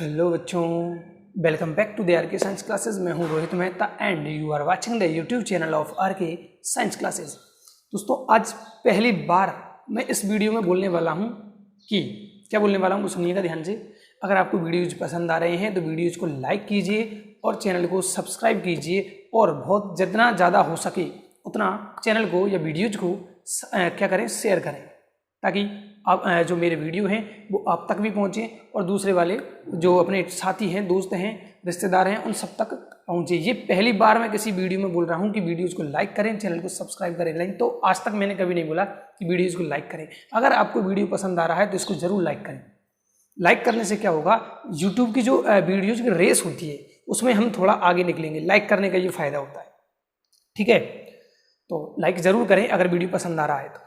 Hello बच्चों, welcome back to the R K science classes. मैं हूं Rohit Mehta and you are watching the YouTube channel of R K science classes. दोस्तों, आज पहली बार मैं इस वीडियो में बोलने वाला हूं कि क्या बोलने वाला हूं, सुनिएगा ध्यान से। अगर आपको वीडियोज पसंद आ रहे हैं तो वीडियोज को लाइक कीजिए और चैनल को सब्सक्राइब कीजिए और बहुत जितना ज़्यादा हो सके उतना चैनल को या वीडियोज को क्या करें, शेयर करें, ताकि आप जो मेरे वीडियो हैं वो आप तक भी पहुँचे और दूसरे वाले जो अपने साथी हैं, दोस्त हैं, रिश्तेदार हैं, उन सब तक पहुँचे। ये पहली बार मैं किसी वीडियो में बोल रहा हूँ कि वीडियोज़ को लाइक करें, चैनल को सब्सक्राइब करें। नहीं तो आज तक मैंने कभी नहीं बोला कि वीडियोज़ को लाइक करें। अगर आपको वीडियो पसंद आ रहा है तो इसको ज़रूर लाइक करें। लाइक करने से क्या होगा, यूट्यूब की जो वीडियोज़ की रेस होती है उसमें हम थोड़ा आगे निकलेंगे। लाइक करने का ये फ़ायदा होता है, ठीक है। तो लाइक ज़रूर करें अगर वीडियो पसंद आ रहा है तो।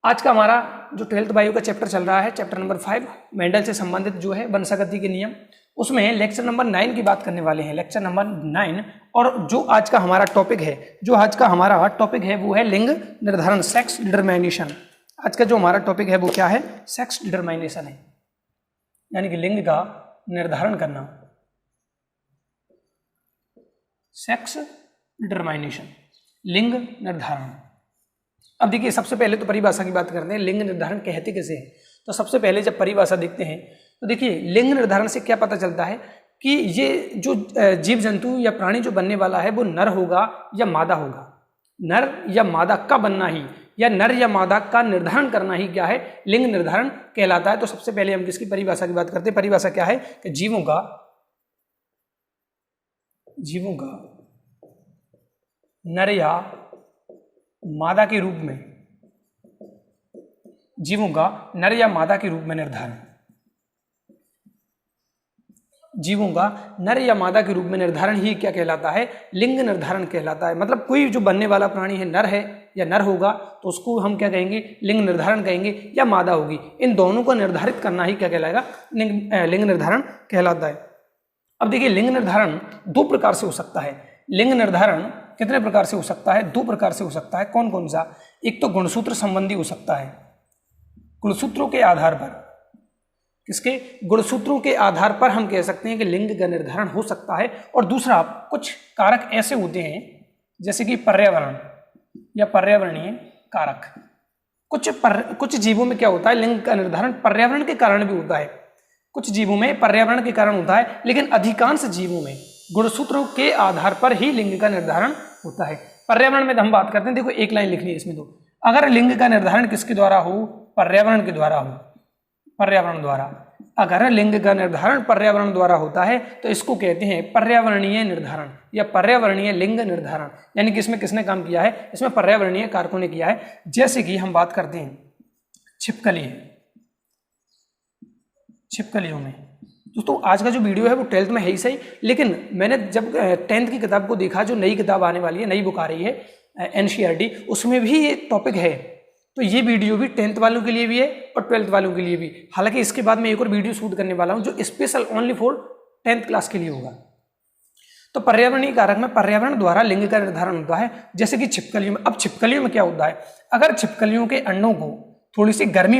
आज का हमारा जो 12th बायो का चैप्टर चल रहा है, चैप्टर नंबर 5 मेंडल से संबंधित जो है वंशागति के नियम, उसमें लेक्चर नंबर 9 की बात करने वाले हैं, लेक्चर नंबर 9। और जो आज का हमारा टॉपिक है, वो है लिंग निर्धारण, सेक्स डिटरमिनेशन। आज का जो हमारा टॉपिक है वो क्या है, सेक्स डिटरमिनेशन है, यानी कि लिंग का निर्धारण करना, सेक्स डिटरमिनेशन, लिंग निर्धारण। अब देखिए, सबसे पहले तो परिभाषा की बात करते हैं, लिंग निर्धारण कहते कैसे हैं। तो सबसे पहले जब परिभाषा देखते हैं तो देखिए, लिंग निर्धारण से क्या पता चलता है कि ये जो जीव जंतु या प्राणी जो बनने वाला है वो नर होगा या मादा होगा। नर या मादा का बनना ही या नर या मादा का निर्धारण करना ही क्या है, लिंग निर्धारण कहलाता है। तो सबसे पहले हम किसकी परिभाषा की बात करते हैं। परिभाषा क्या है कि जीवों का नर या मादा के रूप में, जीवों का नर या मादा के रूप में निर्धारण, जीवों का नर या मादा के रूप में निर्धारण ही क्या कहलाता है, लिंग निर्धारण कहलाता है। मतलब कोई जो बनने वाला प्राणी है, नर है या नर होगा, तो उसको हम क्या कहेंगे, लिंग निर्धारण कहेंगे, या मादा होगी। इन दोनों को निर्धारित करना ही क्या कहलाएगा, लिंग निर्धारण कहलाता है। अब देखिए, लिंग निर्धारण दो प्रकार से हो सकता है। लिंग निर्धारण कितने प्रकार से हो सकता है, दो प्रकार से हो सकता है। कौन कौन सा? एक तो गुणसूत्र संबंधी हो सकता है, गुणसूत्रों के आधार पर, किसके, गुणसूत्रों के आधार पर हम कह सकते हैं कि लिंग का निर्धारण हो सकता है। और दूसरा, कुछ कारक ऐसे होते हैं जैसे कि पर्यावरण या पर्यावरणीय कारक। कुछ जीवों में क्या होता है, लिंग का निर्धारण पर्यावरण के कारण भी होता है। कुछ जीवों में पर्यावरण के कारण होता है, लेकिन अधिकांश जीवों में गुणसूत्रों के आधार पर ही लिंग का निर्धारण होता है। पर्यावरण में हम बात करते हैं, देखो एक लाइन लिखनी है इसमें, तो अगर लिंग का निर्धारण किसके द्वारा हो, पर्यावरण के द्वारा हो, पर्यावरण द्वारा। अगर लिंग का निर्धारण पर्यावरण द्वारा होता है तो इसको कहते हैं पर्यावरणीय निर्धारण या पर्यावरणीय लिंग निर्धारण। यानी कि इसमें किसने काम किया है, इसमें पर्यावरणीय कारकों ने किया है। जैसे कि हम बात करते हैं छिपकलियों में। दोस्तों, आज का जो वीडियो है वो 12th में है ही सही, लेकिन मैंने जब 10th की किताब को देखा, जो नई किताब आने वाली है, नई बुक आ रही है NCERT, उसमें भी ये टॉपिक है। तो ये वीडियो भी 10th वालों के लिए भी है और 12th वालों के लिए भी। हालांकि इसके बाद मैं एक और वीडियो शूट करने वाला हूं जो special only for 10th class के लिए होगा। तो पर्यावरणीय कारक में पर्यावरण द्वारा लिंग का निर्धारण होता है, जैसे कि छिपकलियों में। अब छिपकलियों में क्या होता है, अगर छिपकलियों के अंडों को थोड़ी सी गर्मी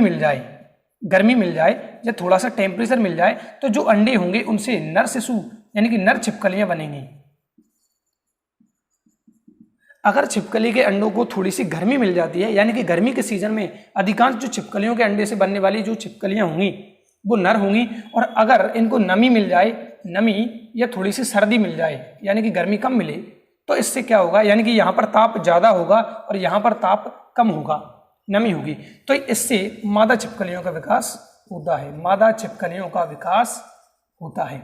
मिल जाए या थोड़ा सा टेम्परेचर मिल जाए, तो जो अंडे होंगे उनसे नर शिशु यानी कि नर छिपकलियां बनेंगी। अगर छिपकली के अंडों को थोड़ी सी गर्मी मिल जाती है, यानी कि गर्मी के सीजन में अधिकांश जो छिपकलियों के अंडे से बनने वाली जो छिपकलियां होंगी वो नर होंगी। और अगर इनको नमी मिल जाए, नमी या थोड़ी सी सर्दी मिल जाए, यानी कि गर्मी कम मिले, तो इससे क्या होगा, यानी कि यहाँ पर ताप ज़्यादा होगा और यहाँ पर ताप कम होगा, नमी होगी, तो इससे मादा छिपकलियों का विकास होता है, मादा छिपकलियों का विकास होता है।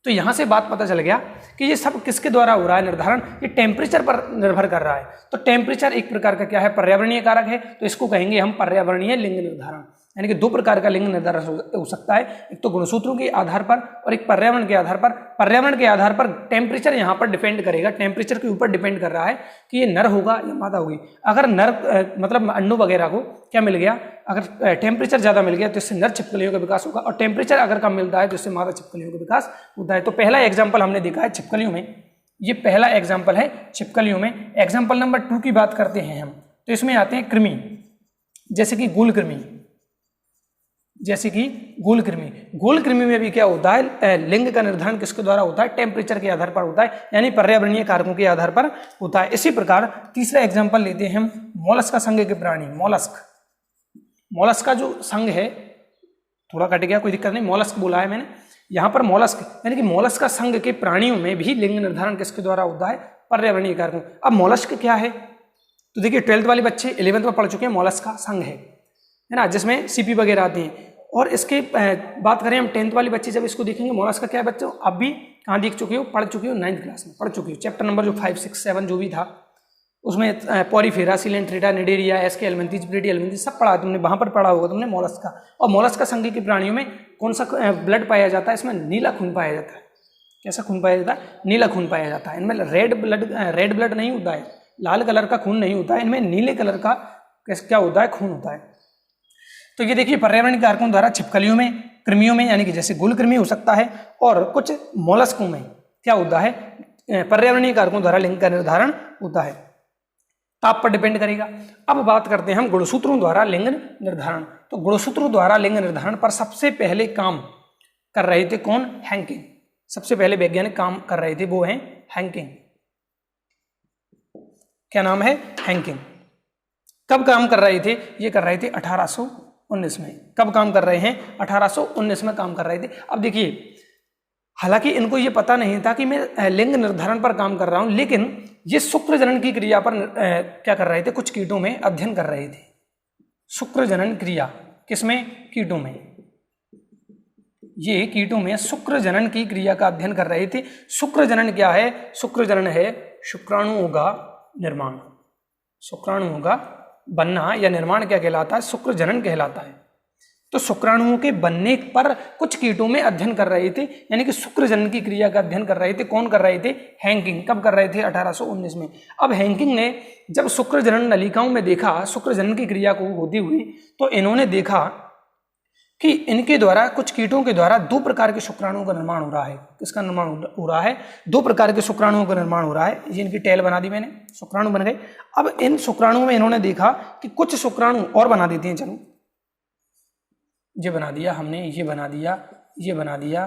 तो यहाँ से बात पता चल गया कि ये सब किसके द्वारा हो रहा है निर्धारण, ये टेम्परेचर पर निर्भर कर रहा है। तो टेम्परेचर एक प्रकार का क्या है, पर्यावरणीय कारक है, तो इसको कहेंगे हम पर्यावरणीय लिंग निर्धारण। यानी कि दो प्रकार का लिंग निर्धारण हो सकता है, एक तो गुणसूत्रों के आधार पर और एक पर्यावरण के आधार पर। पर्यावरण के आधार पर टेम्परेचर यहाँ पर डिपेंड करेगा, टेम्परेचर के ऊपर डिपेंड कर रहा है कि ये नर होगा या मादा होगी। अगर नर मतलब अंडों वगैरह को क्या मिल गया, अगर टेम्परेचर ज़्यादा मिल गया तो इससे नर छिपकलियों का विकास होगा, और टेम्परेचर अगर कम मिलता है तो इससे मादा छिपकलियों का विकास होता है। तो पहला एग्जाम्पल हमने देखा है छिपकलियों में, ये पहला एग्जाम्पल है छिपकलियों में। एग्जाम्पल नंबर 2 की बात करते हैं हम, तो इसमें आते हैं कृमि, जैसे कि गूल कृमि। जैसे कि गोलकृमि। गोलकृमि में भी क्या होता है, लिंग का निर्धारण किसके द्वारा होता है, टेम्परेचर के आधार पर होता है, यानी पर्यावरणीय कारकों के आधार पर होता है। इसी प्रकार तीसरा एग्जाम्पल लेते हैं हम मोलस्क संघ के प्राणी। मोलस्क का जो संघ है, थोड़ा कट गया, कोई दिक्कत नहीं, मोलस्क बोला है मैंने, यहाँ पर मोलस्क यानी कि मोलस्क का संघ के प्राणियों में भी लिंग निर्धारण किसके द्वारा होता है, पर्यावरणीय कारकों। अब मोलस्क क्या है, तो देखिए 12th वाले बच्चे 11th में पढ़ चुके हैं, मोलस्क का संघ है ना, जिसमें सीपी वगैरह आते हैं। और इसके बात करें हम 10th वाले बच्चे जब इसको देखेंगे, मोलस्क का क्या है बच्चों, आप भी कहाँ देख चुके हो, पढ़ चुके हो, 9th क्लास में पढ़ चुके हो, चैप्टर नंबर जो 5, 6, 7 जो भी था उसमें पॉरीफेरा, सिलेंट्रेटा, निडेरिया, एस्के एल्मिंथीज, ब्रेडी एल्मिंथीज सब पढ़ा तुमने, वहां पर पढ़ा होगा तुमने मोलस्क का। और मोलस्क का संघ के प्राणियों में कौन सा ब्लड पाया जाता है, इसमें नीला खून पाया जाता है। कैसा खून पाया जाता है, नीला खून पाया जाता है। इनमें रेड ब्लड नहीं होता है, लाल कलर का खून नहीं होता है, इनमें नीले कलर का क्या होता है, खून होता है। तो ये देखिए पर्यावरणीय कारकों द्वारा छिपकलियों में, कृमियों में यानी कि जैसे गोलकृमि हो सकता है, और कुछ मोलस्कों में क्या होता है, पर्यावरणीय कारकों द्वारा लिंग का निर्धारण होता है। ताप पर डिपेंड करेगा। अब बात करते हैं हम गुणसूत्रों द्वारा लिंग निर्धारण। तो गुणसूत्रों द्वारा लिंग निर्धारण पर सबसे पहले काम कर रहे थे कौन, हैंकिंग। सबसे पहले वैज्ञानिक काम कर रहे थे वो हैं हैंकिंग। क्या नाम है, हैंकिंग। कब काम कर रहे थे, ये कर रहे थे 1819 में। कब काम कर रहे हैं, 1819 में काम कर रहे थे। अब देखिए, हालांकि इनको ये पता नहीं था कि मैं लिंग निर्धारण पर काम कर रहा हूं, लेकिन ये शुक्र जनन की क्रिया पर क्या कर रहे थे, कुछ कीटों में अध्ययन कर रहे थे। शुक्र जनन क्रिया किसमें, कीटों में। ये कीटों में शुक्र जनन की क्रिया का अध्ययन कर रहे थे। शुक्र जनन क्या है, शुक्र जनन है शुक्राणुओं का निर्माण। शुक्राणुओं का बनना या निर्माण क्या कहलाता है, शुक्र जनन कहलाता है। तो शुक्राणुओं के बनने पर कुछ कीटों में अध्ययन कर रहे थे, यानी कि शुक्र जनन की क्रिया का अध्ययन कर रहे थे। कौन कर रहे थे, हैंकिंग। कब कर रहे थे, 1819 में। अब हैंकिंग ने जब शुक्र जनन नलिकाओं में देखा शुक्र जनन की क्रिया को होती हुई, तो इन्होंने देखा कि इनके द्वारा, कुछ कीटों के द्वारा 2 प्रकार के शुक्राणुओं का निर्माण हो रहा है। किसका निर्माण हो रहा है, 2 प्रकार के शुक्राणुओं का निर्माण हो रहा है। ये इनकी टेल बना दी मैंने, शुक्राणु बन गए। अब इन शुक्राणुओं में इन्होंने देखा कि कुछ शुक्राणु और बना देते हैं। चलो, ये बना दिया हमने, ये बना दिया, ये बना दिया,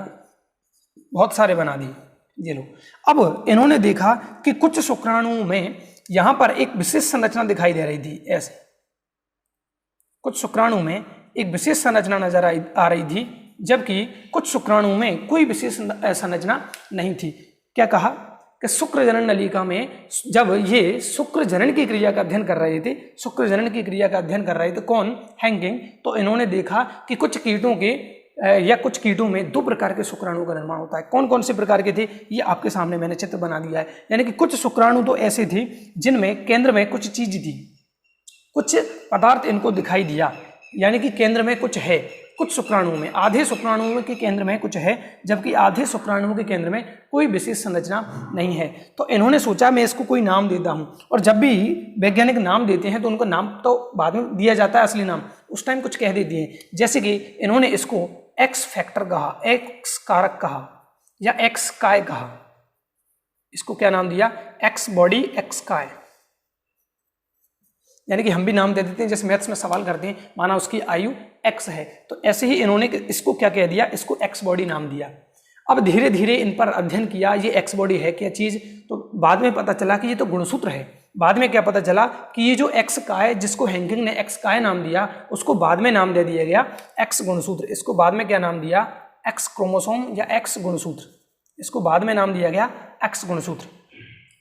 बहुत सारे बना दिए, ये लो। अब इन्होंने देखा कि कुछ शुक्राणुओं में यहां पर एक विशेष संरचना दिखाई दे रही थी। ऐसे कुछ शुक्राणु में एक विशेष संरचना नजर आ रही थी, जबकि कुछ शुक्राणुओं में कोई विशेष संरचना नहीं थी। क्या कहा कि शुक्र जनन नलिका में जब ये शुक्र जनन की क्रिया का अध्ययन कर रहे थे, शुक्र जनन की क्रिया का अध्ययन कर रहे थे कौन, हैंकिंग, तो इन्होंने देखा कि कुछ कीटों के या कुछ कीटों में 2 प्रकार के शुक्राणुओं का निर्माण होता है। कौन कौन से प्रकार के थे, ये आपके सामने मैंने चित्र बना दिया है। यानी कि कुछ शुक्राणु तो ऐसे थे जिनमें केंद्र में कुछ चीज थी, कुछ पदार्थ इनको दिखाई दिया, यानी कि केंद्र में कुछ है। कुछ शुक्राणुओं में, आधे शुक्राणुओं के केंद्र में कुछ है, जबकि आधे शुक्राणुओं के केंद्र में कोई विशेष संरचना नहीं है। तो इन्होंने सोचा मैं इसको कोई नाम देता हूं। और जब भी वैज्ञानिक नाम देते हैं तो उनको नाम तो बाद में दिया जाता है, असली नाम उस टाइम कुछ कह देते हैं। जैसे कि इन्होंने इसको एक्स फैक्टर कहा, एक्स कारक कहा, या एक्स काय कहा। इसको क्या नाम दिया, एक्स बॉडी एक्स काय। यानी कि हम भी नाम दे देते हैं, जैसे मैथ्स में सवाल करते हैं, माना उसकी आयु x है, तो ऐसे ही इन्होंने इसको क्या कह दिया, इसको x बॉडी नाम दिया। अब धीरे धीरे इन पर अध्ययन किया, ये x बॉडी है क्या चीज, तो बाद में पता चला कि ये तो गुणसूत्र है। बाद में क्या पता चला कि ये जो x काय, जिसको हैंकिंग ने x काय नाम दिया, उसको बाद में नाम दे दिया गया x गुणसूत्र। इसको बाद में क्या नाम दिया, x क्रोमोसोम या x गुणसूत्र। इसको बाद में नाम दिया गया x गुणसूत्र।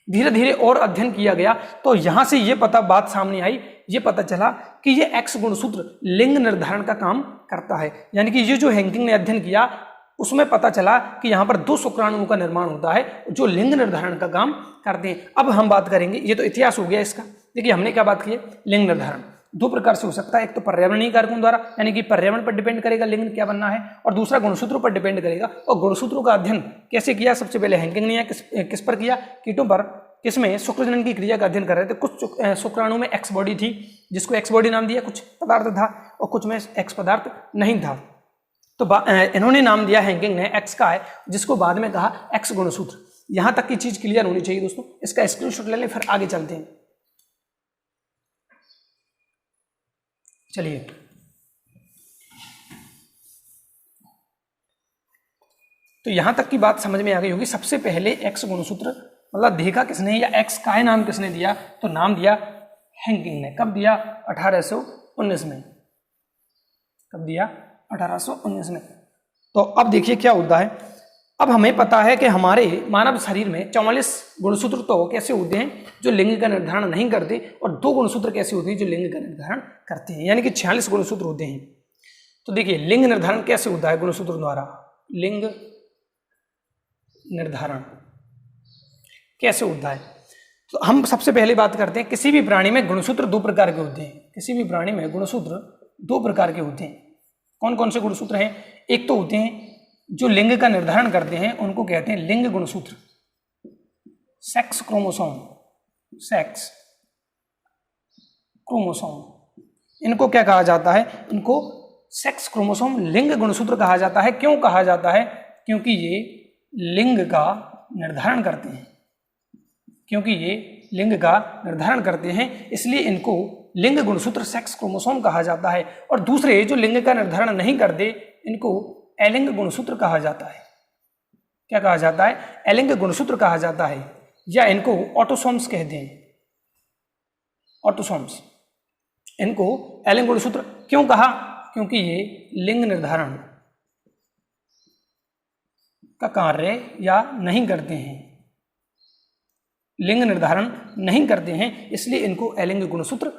धीरे धीरे और अध्ययन किया गया तो यहां से ये बात सामने आई, ये पता चला कि ये एक्स गुणसूत्र लिंग निर्धारण का काम करता है। यानी कि ये जो हैंकिंग ने अध्ययन किया उसमें पता चला कि यहाँ पर 2 शुक्राणुओं का निर्माण होता है जो लिंग निर्धारण का काम करते हैं। अब हम बात करेंगे, ये तो इतिहास हो गया इसका। देखिए हमने क्या बात की है, लिंग निर्धारण 2 प्रकार से हो सकता है। एक तो पर्यावरणीय कारकों द्वारा, यानी कि पर्यावरण पर डिपेंड करेगा लिंग क्या बनना है, और दूसरा गुणसूत्रों पर डिपेंड करेगा। और गुणसूत्रों का अध्ययन कैसे किया, सबसे पहले हैंकिंग ने किस पर किया, कीटों पर। किसमें, शुक्र जनन की क्रिया का अध्ययन कर रहे थे। कुछ शुक्राणु में एक्स बॉडी थी, जिसको एक्स बॉडी नाम दिया, कुछ पदार्थ था, और कुछ में एक्स पदार्थ नहीं था। तो इन्होंने नाम दिया हैंकिंग ने एक्स का है, जिसको बाद में कहा एक्स गुणसूत्र। यहां तक की चीज क्लियर होनी चाहिए दोस्तों, इसका स्क्रीनशॉट ले लें, फिर आगे चलते हैं। चलिए तो यहाँ तक की बात समझ में आ गई होगी। सबसे पहले एक्स गुणसूत्र मतलब देखा किसने या एक्स का नाम किसने दिया, तो नाम दिया हेंकिंग ने। कब दिया? 1819 में। कब दिया? 1819 में। तो अब देखिए क्या होता है। अब हमें पता है कि हमारे मानव शरीर में 44 गुणसूत्र तो कैसे होते हैं जो लिंग का निर्धारण नहीं करते, और 2 गुणसूत्र कैसे होते हैं जो लिंग का निर्धारण करते हैं, यानी कि 46 गुणसूत्र होते हैं। तो देखिए लिंग निर्धारण कैसे होता है गुणसूत्र द्वारा। लिंग निर्धारण कैसे होता है, तो हम सबसे पहले बात करते हैं किसी भी प्राणी में गुणसूत्र 2 प्रकार के होते हैं। किसी भी प्राणी में गुणसूत्र 2 प्रकार के होते हैं। कौन कौन से गुणसूत्र हैं? एक तो होते हैं जो लिंग का निर्धारण करते हैं, उनको कहते हैं लिंग गुणसूत्र, सेक्स क्रोमोसोम। सेक्स क्रोमोसोम इनको क्या कहा जाता है? इनको सेक्स क्रोमोसोम लिंग गुणसूत्र कहा जाता है। क्यों कहा जाता है? क्योंकि ये लिंग का निर्धारण करते हैं। क्योंकि ये लिंग का निर्धारण करते हैं, इसलिए इनको लिंग गुणसूत्र सेक्स क्रोमोसोम कहा जाता है। और दूसरे जो लिंग का निर्धारण नहीं करते, इनको अलिंग गुणसूत्र कहा जाता है। क्या कहा जाता है? अलिंग गुणसूत्र कहा जाता है, या इनको ऑटोसोम्स कहते हैं। ऑटोसोम्स, इनको अलिंग गुणसूत्र क्यों कहा? क्योंकि ये लिंग निर्धारण का कार्य या नहीं करते हैं, लिंग निर्धारण नहीं करते हैं, इसलिए इनको अलिंग गुणसूत्र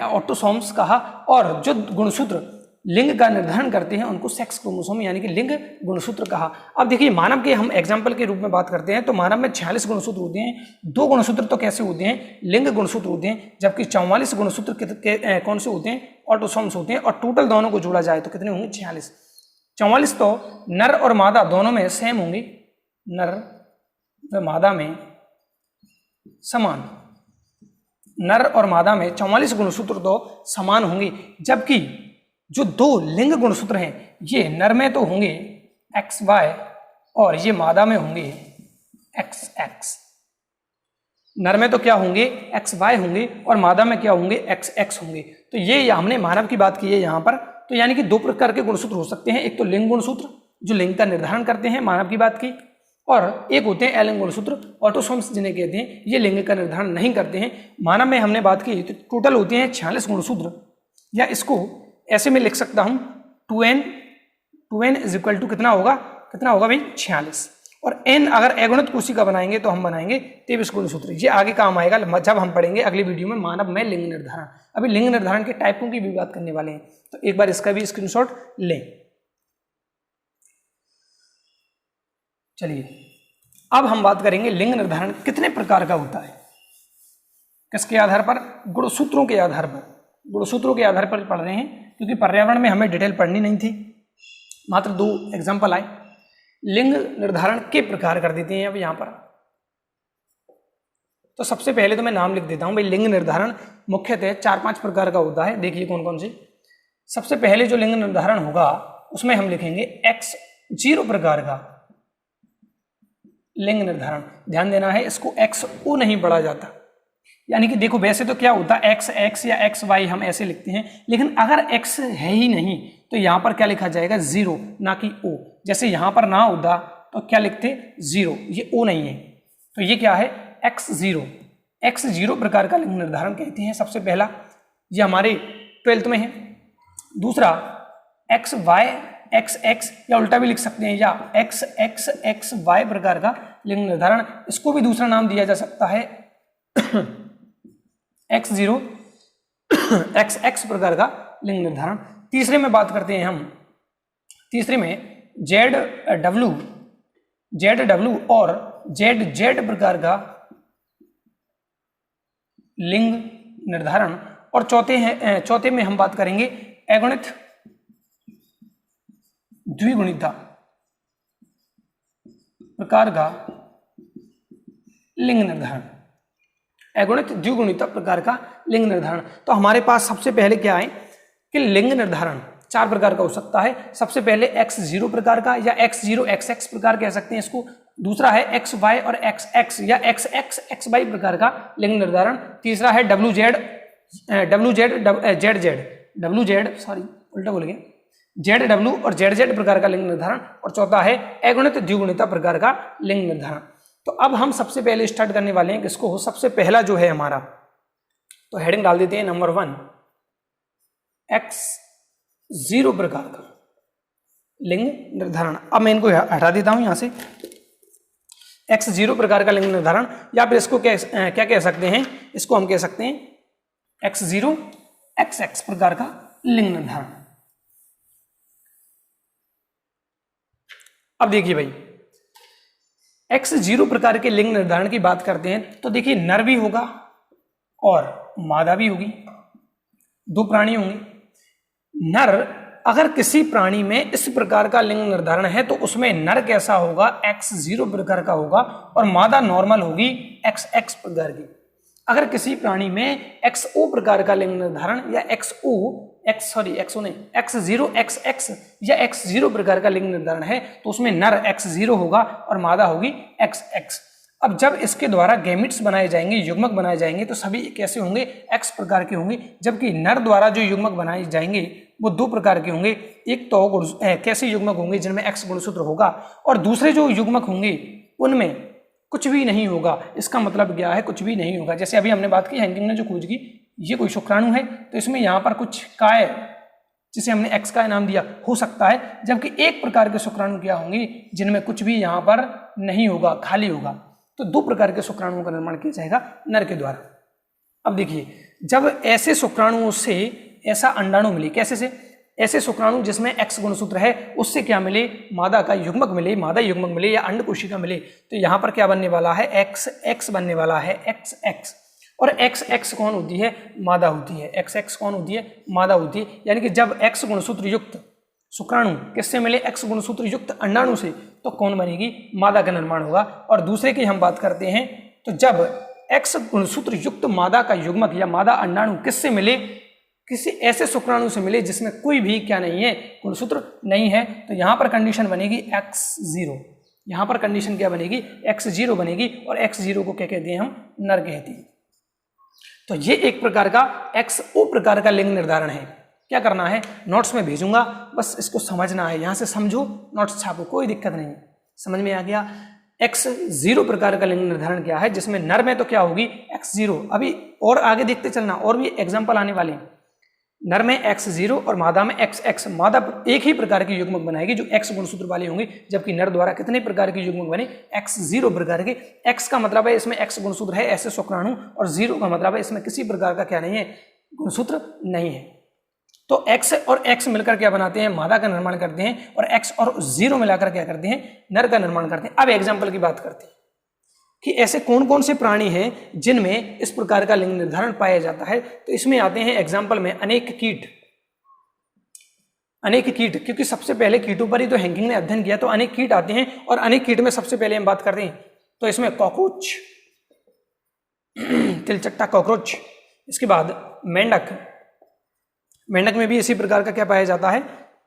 ऑटोसोम्स कहा। और जो गुणसूत्र लिंग का निर्धारण करते हैं उनको सेक्स क्रोमोसोम यानी कि लिंग गुणसूत्र कहा। अब देखिए मानव के हम एग्जाम्पल के रूप में बात करते हैं, तो मानव में 46 गुणसूत्र होते हैं। 2 गुणसूत्र तो कैसे होते हैं? लिंग गुणसूत्र होते हैं, जबकि 44 गुणसूत्र कौन से होते हैं? ऑटोसोम्स होते हैं। और टोटल दोनों को जोड़ा जाए तो कितने होंगे? 46। 44 तो नर और मादा दोनों में सेम होंगे, नर व मादा में समान। नर और मादा में 44 गुणसूत्र तो समान होंगे, जबकि जो 2 लिंग गुणसूत्र हैं ये नर में तो होंगे XY और ये मादा में होंगे XX। नर में तो क्या होंगे? XY होंगे, और मादा में क्या होंगे? XX होंगे। तो ये हमने मानव की बात की है यहाँ पर। तो यानी कि 2 प्रकार के गुणसूत्र हो सकते हैं। एक तो लिंग गुणसूत्र जो लिंग का निर्धारण करते हैं, मानव की बात की, और एक होते हैं अलिंग गुणसूत्र ऑटोसोम्स जिन्हें कहते हैं, ये लिंग का निर्धारण नहीं करते हैं। मानव में हमने बात की तो टोटल होते हैं 46 गुणसूत्र, या इसको ऐसे में लिख सकता हूं 2n इज इक्वल टू कितना होगा? कितना होगा भाई? 46। और n अगर अगुणित कोशिका बनाएंगे तो हम बनाएंगे 23 गुणसूत्र। ये आगे काम आएगा जब हम पढ़ेंगे अगली वीडियो में मानव में लिंग निर्धारण। अभी लिंग निर्धारण के टाइपों की भी बात करने वाले हैं, तो एक बार इसका भी स्क्रीनशॉट लें। चलिए अब हम बात करेंगे लिंग निर्धारण कितने प्रकार का होता है। किसके आधार पर? गुणसूत्रों के आधार पर। गुणसूत्रों के आधार पर पढ़ रहे हैं, क्योंकि पर्यावरण में हमें डिटेल पढ़नी नहीं थी, मात्र 2 एग्जाम्पल आए। लिंग निर्धारण के प्रकार कर देते हैं अब यहाँ पर। तो सबसे पहले तो मैं नाम लिख देता हूं भाई। लिंग निर्धारण मुख्यतः 4-5 प्रकार का होता है। देखिए कौन कौन से। सबसे पहले जो लिंग निर्धारण होगा उसमें हम लिखेंगे X0 प्रकार का लिंग निर्धारण। ध्यान देना है, इसको XO नहीं पढ़ा जाता। यानी कि देखो वैसे तो क्या होता है XX या XY हम ऐसे लिखते हैं, लेकिन अगर X है ही नहीं तो यहाँ पर क्या लिखा जाएगा? 0, ना कि O। जैसे यहाँ पर ना होता तो क्या लिखते? 0, ये O नहीं है, तो ये क्या है? X0। X0 प्रकार का लिंग निर्धारण कहते हैं। सबसे पहला ये हमारे 12th में है। दूसरा XY XX या उल्टा भी लिख सकते हैं, या XXXY प्रकार का लिंग निर्धारण। इसको भी दूसरा नाम दिया जा सकता है X0 XX प्रकार का लिंग निर्धारण। तीसरे में बात करते हैं हम। तीसरे में ZW और ZZ प्रकार का लिंग निर्धारण। और चौथे में हम बात करेंगे अगुणित द्विगुणिता प्रकार का लिंग निर्धारण। अगुणित द्विगुणिता प्रकार का लिंग निर्धारण। तो हमारे पास सबसे पहले क्या है कि लिंग निर्धारण 4 प्रकार का हो सकता है। सबसे पहले X0 प्रकार का, या X0 XX प्रकार कह सकते हैं इसको। दूसरा है XY और XX या XXXY प्रकार का लिंग निर्धारण। तीसरा है WZ, सॉरी उल्टा बोल गया, ZW और ZZ प्रकार का लिंग निर्धारण, और चौथा है अगुणित द्विगुणिता प्रकार का लिंग निर्धारण। तो अब हम सबसे पहले स्टार्ट करने वाले हैं किसको, सबसे पहला जो है हमारा, तो हेडिंग डाल देते हैं नंबर 1, X0 प्रकार का लिंग निर्धारण। अब मैं इनको हटा देता हूं यहां से। X0 प्रकार का लिंग निर्धारण, या फिर इसको क्या कह सकते हैं, इसको हम कह सकते हैं X0 XX प्रकार का लिंग निर्धारण। अब देखिए भाई, X0 प्रकार के लिंग निर्धारण की बात करते हैं तो देखिए नर भी होगा और मादा भी होगी, दो प्राणी होंगे। नर, अगर किसी प्राणी में इस प्रकार का लिंग निर्धारण है तो उसमें नर कैसा होगा, X0 प्रकार का होगा, और मादा नॉर्मल होगी XX प्रकार की। अगर किसी प्राणी में XO प्रकार का लिंग निर्धारण या X0 XX या X0 प्रकार का लिंग निर्धारण है तो उसमें नर X0 होगा और मादा होगी XX। अब जब इसके द्वारा गैमेट्स बनाए जाएंगे, युग्मक बनाए जाएंगे, तो सभी कैसे होंगे, X प्रकार के होंगे, जबकि नर द्वारा जो युग्मक बनाए जाएंगे वो दो प्रकार के होंगे। एक तो कैसे युग्मक होंगे जिनमें X गुणसूत्र होगा, और दूसरे जो युग्मक होंगे उनमें कुछ भी नहीं होगा। इसका मतलब क्या है, कुछ भी नहीं होगा। जैसे अभी हमने बात की, हैंकिंग ने जो खोज की, ये कोई शुक्राणु है तो इसमें यहाँ पर कुछ काय, जिसे हमने X का नाम दिया, हो सकता है, जबकि एक प्रकार के शुक्राणु क्या होंगे जिनमें कुछ भी यहाँ पर नहीं होगा, खाली होगा। तो दो प्रकार के शुक्राणुओं का निर्माण किया जाएगा नर के द्वारा। अब देखिए, जब ऐसे शुक्राणुओं से ऐसा अंडाणु मिले, कैसे से, ऐसे शुक्राणु जिसमें X गुणसूत्र है उससे क्या मिले, मादा का युग्मक मिले, मादा युग्मक मिले या अंड कोशिका मिले, तो यहाँ पर क्या बनने वाला है, XX बनने वाला है, XX। और XX कौन होती है, मादा होती है। XX कौन होती है, मादा होती है। यानी कि जब X गुणसूत्र युक्त शुक्राणु किससे मिले, X गुणसूत्र युक्त अंडाणु से, तो कौन बनेगी, मादा का निर्माण होगा। और दूसरे की हम बात करते हैं तो जब X गुणसूत्र युक्त मादा का युग्मक या मादा अंडाणु किससे मिले, किसी ऐसे शुक्राणु से मिले जिसमें कोई भी क्या नहीं है, गुणसूत्र नहीं है, तो यहाँ पर कंडीशन बनेगी X0। यहाँ पर कंडीशन क्या बनेगी, X0 बनेगी, और X0 को क्या कहते हैं, हम नर कहते हैं। तो ये एक प्रकार का XO प्रकार का लिंग निर्धारण है। क्या करना है, नोट्स में भेजूंगा, बस इसको समझना है, यहाँ से समझो, नोट्स छापो, कोई दिक्कत नहीं है। समझ में आ गया। X0 प्रकार का लिंग निर्धारण क्या है, जिसमें नर में तो क्या होगी, X0। अभी और आगे देखते चलना, और भी एग्जाम्पल आने वाले हैं। नर में X0 और मादा में XX। मादा एक ही प्रकार की युग्मक बनाएगी जो X गुणसूत्र वाले होंगे, जबकि नर द्वारा कितने प्रकार की युग्मक बने, X0 प्रकार के। X का मतलब है इसमें X गुणसूत्र है, ऐसे शुक्राणु, और 0 का मतलब है इसमें किसी प्रकार का क्या नहीं है, गुणसूत्र नहीं है। तो X और X मिलकर क्या बनाते हैं, मादा का निर्माण करते हैं, और X और 0 मिलाकर क्या करते हैं, नर का निर्माण करते हैं। अब एग्जाम्पल की बात करते हैं कि ऐसे कौन कौन से प्राणी हैं जिनमें इस प्रकार का लिंग निर्धारण पाया जाता है। तो इसमें आते हैं एग्जाम्पल में अनेक कीट। अनेक कीट, क्योंकि सबसे पहले कीटों पर ही तो हैंकिंग ने अध्ययन किया, तो अनेक कीट आते हैं, और अनेक कीट में सबसे पहले हम बात करते हैं तो इसमें कॉकरोच, तिलचट्टा कॉकरोच। इसके बाद मेंढक, मेंढक में भी इसी प्रकार का क्या पाया जाता है,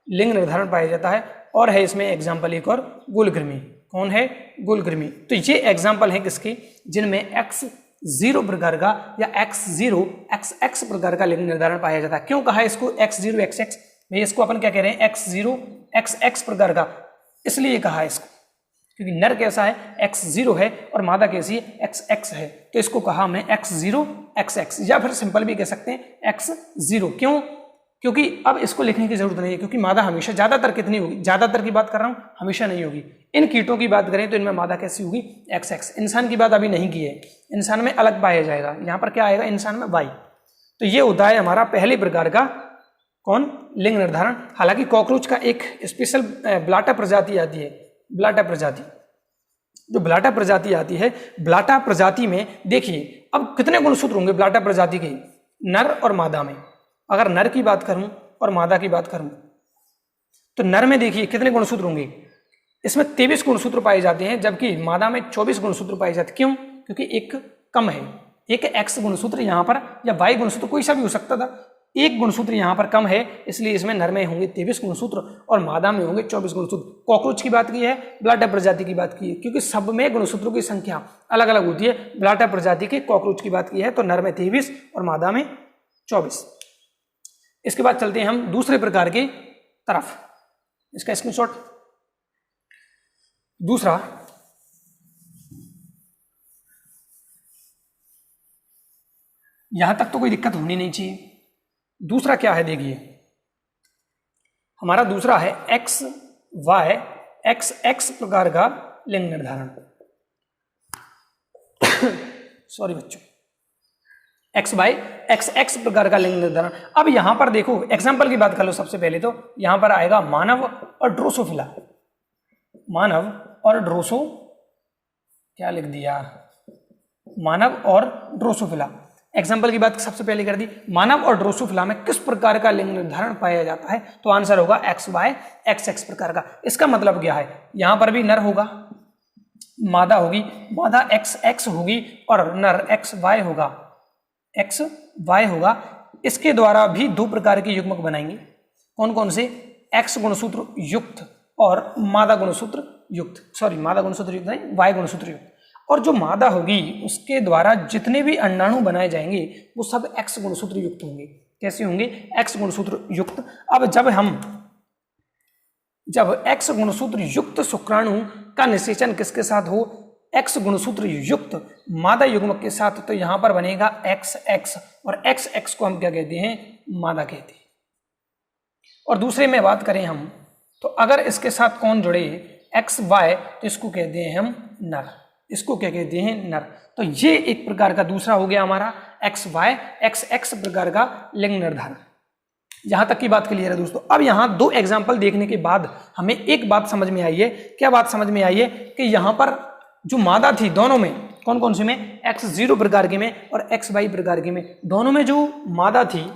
लिंग निर्धारण पाया जाता है। और है इसमें एग्जाम्पल एक और, गुलकृमि। कौन है, गुलकृमि। तो ये एग्जाम्पल है किसके, जिनमें X0 प्रकार का या X0 XX प्रकार का लिंग निर्धारण पाया जाता है। क्यों कहा इसको X0 XX, भाई इसको अपन क्या कह रहे हैं, X0 XX प्रकार का, इसलिए कहा है इसको क्योंकि नर कैसा है, X0 है, और मादा कैसी है, XX है, तो इसको कहा हमने X0 XX, या फिर सिंपल भी कह सकते हैं X0। क्यों, क्योंकि अब इसको लिखने की जरूरत नहीं है, क्योंकि मादा हमेशा, ज्यादातर कितनी होगी, ज्यादातर की बात कर रहा हूं, हमेशा नहीं होगी। इन कीटों की बात करें तो इनमें मादा कैसी होगी, XX। इंसान की बात अभी नहीं की है, इंसान में अलग पाया जाएगा, यहाँ पर क्या आएगा, इंसान में Y। तो ये होता है हमारा पहले प्रकार का कौन, लिंग निर्धारण। हालांकि कॉकरोच का एक स्पेशल ब्लाटा प्रजाति आती है, ब्लाटा प्रजाति, जो ब्लाटा प्रजाति आती है, ब्लाटा प्रजाति में देखिए अब कितने गुणसूत्र होंगे ब्लाटा प्रजाति के, नर और मादा में। अगर नर की बात करूं और मादा की बात करूं तो नर में देखिए कितने गुणसूत्र होंगे, इसमें 23 गुणसूत्र पाए जाते हैं, जबकि मादा में 24 गुणसूत्र पाए जाते हैं। क्यों, क्योंकि एक कम है, एक X गुणसूत्र यहाँ पर या Y गुणसूत्र कोई सा भी हो सकता था, एक गुणसूत्र यहाँ पर कम है, इसलिए इसमें नर में होंगे 23 गुणसूत्र और मादा में होंगे 24 गुणसूत्र। कॉकरोच की बात की है, ब्लाटा प्रजाति की बात की है, क्योंकि सब में गुणसूत्रों की संख्या अलग अलग होती है। ब्लाटा प्रजाति के कॉकरोच की बात की है तो नर में 23 और मादा में 24। इसके बाद चलते हैं हम दूसरे प्रकार के तरफ। इसका स्क्रीनशॉट। दूसरा, यहां तक तो कोई दिक्कत होनी नहीं चाहिए। दूसरा क्या है देखिए, हमारा दूसरा है एक्स वाई एक्स एक्स प्रकार का लिंग निर्धारण। सॉरी बच्चों, एक्स वाई एक्स एक्स प्रकार का लिंग निर्धारण। अब यहां पर देखो एग्जांपल की बात कर लो। सबसे पहले तो यहां पर आएगा मानव और ड्रोसोफिला। मानव और ड्रोसो, क्या लिख दिया, मानव और ड्रोसोफिला। एग्जाम्पल की बात सबसे पहले कर दी, मानव और ड्रोसोफिला में किस प्रकार का लिंग निर्धारण पाया जाता है, तो आंसर होगा एक्स वाई एक्स एक्स प्रकार का। इसका मतलब क्या है, यहां पर भी नर होगा, मादा होगी, मादा एक्स एक्स होगी और नर एक्स वाई होगा, एक्स वाई होगा। इसके द्वारा भी दो प्रकार के युग्मक बनाएंगे। कौन कौन से, एक्स गुणसूत्र युक्त और मादा गुणसूत्र युक्त, सॉरी मादा गुणसूत्र युक्त नहीं, वाई गुणसूत्र युक्त। और जो मादा होगी उसके द्वारा जितने भी अंडाणु बनाए जाएंगे वो सब एक्स गुणसूत्र युक्त होंगे। कैसे होंगे, एक्स गुणसूत्र युक्त। अब जब एक्स गुणसूत्र युक्त शुक्राणु का निषेचन किसके साथ हो, एक्स गुणसूत्र युक्त मादा युग्मक के साथ, तो यहां पर बनेगा एक्स एक्स, और एक्स एक्स को हम क्या कहते हैं, मादा कहते हैं। और दूसरे में बात करें हम, तो अगर इसके साथ कौन जुड़े, एक्स वाई, तो इसको कहते हैं हम नर, इसको क्या कहते हैं, नर। तो ये एक प्रकार का दूसरा हो गया हमारा एक्स वाई एक्स एक्स प्रकार का लिंग निर्धारण। यहां तक की बात क्लियर है दोस्तों। अब यहां दो एग्जाम्पल देखने के बाद हमें एक बात समझ में आई है। क्या बात समझ में आई है, कि यहां पर जो मादा थी दोनों में, कौन कौन से में, x0 प्रकार के में और xy प्रकार के में, दोनों में जो मादा थी,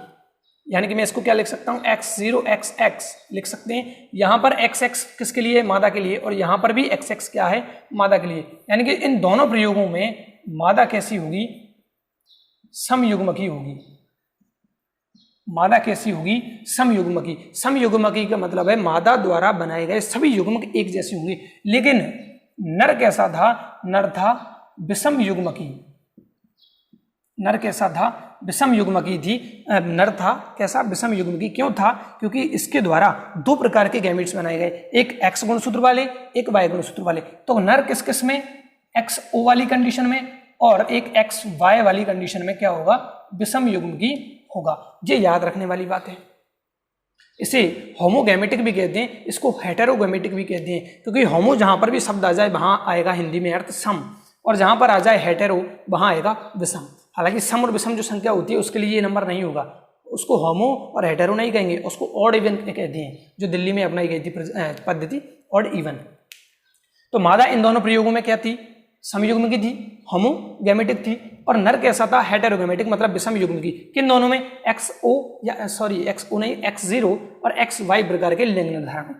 यानी कि मैं इसको क्या लिख सकता हूं, x0 xx लिख सकते हैं। यहां पर xx किसके लिए, मादा के लिए, और यहां पर भी xx क्या है, मादा के लिए। यानी कि इन दोनों प्रयोगों में मादा कैसी होगी, समयुग्मकी होगी। मादा कैसी होगी, समयुग्मकी। समयुग्मकी का मतलब है मादा द्वारा बनाए गए सभी युग्मक एक जैसे होंगे। लेकिन नर कैसा था, नर था विषम युग्मकी। नर कैसा था, विषम युग्मकी थी। नर था कैसा, विषम युग्मकी। क्यों था, क्योंकि इसके द्वारा दो प्रकार के गैमेट्स बनाए गए, एक एक्स गुणसूत्र वाले, एक वाई गुणसूत्र वाले। तो नर किस किस में, एक्स ओ वाली कंडीशन में, और एक एक्स वाई वाली कंडीशन में क्या होगा, विषम युग्मकी होगा। ये याद रखने वाली बात है। इसे होमोगैमेटिक भी कहते हैं, इसको हेटेरोगैमेटिक भी कहते हैं, क्योंकि होमो जहां पर भी शब्द आ जाए वहां आएगा हिंदी में अर्थ सम, और जहां पर आ जाए हेटेरो वहां आएगा विषम। हालांकि सम और विषम जो संख्या होती है उसके लिए ये नंबर नहीं होगा, उसको होमो और हेटेरो नहीं कहेंगे, उसको ऑड इवन कहते हैं, जो दिल्ली में अपनाई गई थी पद्धति ऑड इवन। तो मादा इन दोनों प्रयोगों में क्या थी, समयुग्मकी थी, होमोगैमेटिक थी, और नर कैसा था, हेटेरोगैमेटिक मतलब विषम युग्मकी। किन दोनों में, एक्सओ नहीं, x0 और xy प्रकार के लिंग निर्धारण।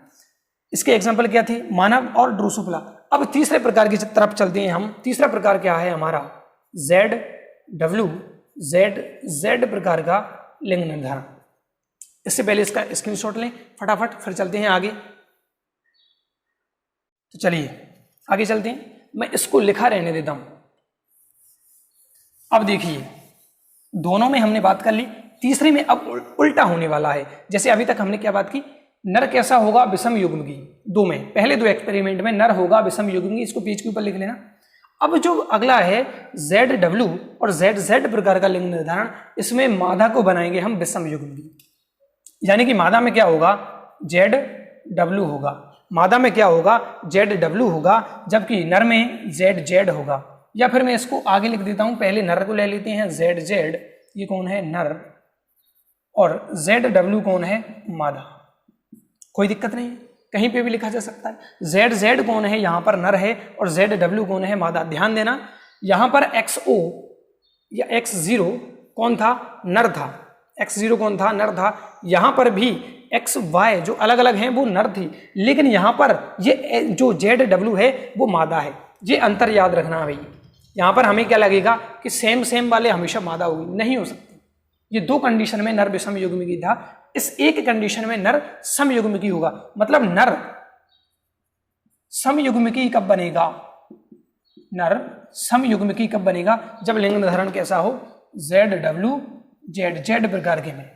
इसके एग्जांपल क्या थे, मानव और ड्रोसोफिला। अब तीसरे प्रकार की तरफ चलते हैं हम। तीसरा प्रकार क्या है हमारा, ZW Z प्रकार का लिंग निर्धारण। इससे पहले इसका स्क्रीनशॉट लें फटाफट, फिर चलते हैं आगे। तो चलिए आगे चलते हैं, मैं इसको लिखा रहने देता हूं। अब देखिए दोनों में हमने बात कर ली, तीसरे में अब उल्टा होने वाला है। जैसे अभी तक हमने क्या बात की, नर कैसा होगा, विषम युग्मकी। दो में, पहले दो एक्सपेरिमेंट में नर होगा विषम युग्मकी, इसको पेज के ऊपर लिख लेना। अब जो अगला है ZW और ZZ प्रकार का लिंग निर्धारण, इसमें मादा को बनाएंगे हम विषम युग्मकी। यानी कि मादा में क्या होगा, ZW होगा, मादा में क्या होगा, ZW होगा, जबकि नर में ZZ होगा। या फिर मैं इसको आगे लिख देता हूं, पहले नर को ले लेते हैं, ZZ ये कौन है, नर, और ZW कौन है, मादा। कोई दिक्कत नहीं, कहीं पे भी लिखा जा सकता है। ZZ कौन है, यहां पर नर है, और ZW कौन है, मादा। ध्यान देना, यहां पर XO या X0 कौन था, नर था। X0 कौन था, नर था। यहां पर भी XY जो अलग अलग हैं वो नर थी, लेकिन यहां पर ये जो ZW है वो मादा है। ये अंतर याद रखना भाई। यहां पर हमें क्या लगेगा कि सेम वाले हमेशा मादा होगी, नहीं हो सकती। ये दो कंडीशन में नर विषम युग्मकी था, इस एक कंडीशन में नर समयुग्मकी होगा। मतलब नर समयुग्मकी कब बनेगा, नर समयुग्मकी कब बनेगा, जब लिंग निर्धारण कैसा हो, ZW ZZ प्रकार के में